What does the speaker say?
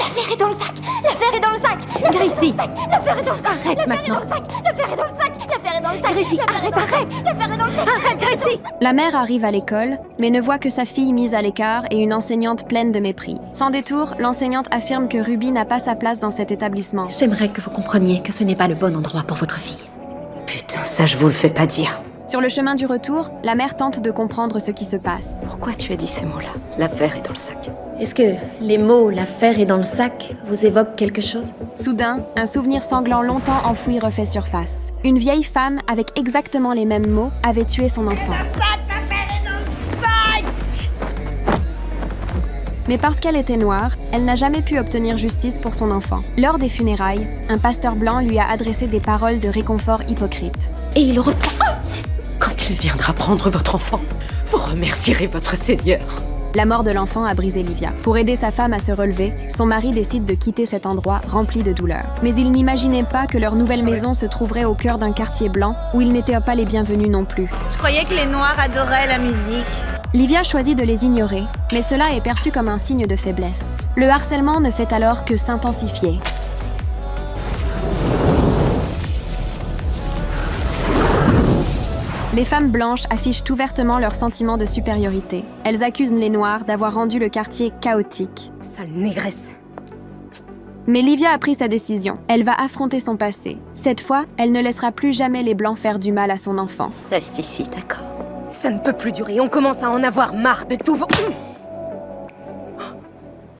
L'affaire est dans le sac! L'affaire est dans le sac! Gracie! L'affaire est dans le sac! Arrête maintenant! L'affaire est dans le sac! L'affaire est dans le sac! Gracie, arrête! L'affaire est dans le sac! Arrête, Gracie! La mère arrive à l'école, mais ne voit que sa fille mise à l'écart et une enseignante pleine de mépris. Sans détour, l'enseignante affirme que Ruby n'a pas sa place dans cet établissement. J'aimerais que vous compreniez que ce n'est pas le bon endroit pour votre fille. Putain, ça je vous le fais pas dire. Sur le chemin du retour, la mère tente de comprendre ce qui se passe. Pourquoi tu as dit ces mots-là? L'affaire est dans le sac. Est-ce que les mots « l'affaire est dans le sac » vous évoquent quelque chose? Soudain, un souvenir sanglant longtemps enfoui refait surface. Une vieille femme, avec exactement les mêmes mots, avait tué son enfant. Mais parce qu'elle était noire, elle n'a jamais pu obtenir justice pour son enfant. Lors des funérailles, un pasteur blanc lui a adressé des paroles de réconfort hypocrites. Et il reprend... Quand il viendra prendre votre enfant, vous remercierez votre Seigneur. La mort de l'enfant a brisé Livia. Pour aider sa femme à se relever, son mari décide de quitter cet endroit rempli de douleur. Mais il n'imaginait pas que leur nouvelle maison se trouverait au cœur d'un quartier blanc où ils n'étaient pas les bienvenus non plus. Je croyais que les Noirs adoraient la musique. Livia choisit de les ignorer, mais cela est perçu comme un signe de faiblesse. Le harcèlement ne fait alors que s'intensifier. Les femmes blanches affichent ouvertement leur sentiment de supériorité. Elles accusent les Noirs d'avoir rendu le quartier chaotique. Sale négresse. Mais Livia a pris sa décision. Elle va affronter son passé. Cette fois, elle ne laissera plus jamais les Blancs faire du mal à son enfant. Reste ici, d'accord? Ça ne peut plus durer, on commence à en avoir marre de tout vos...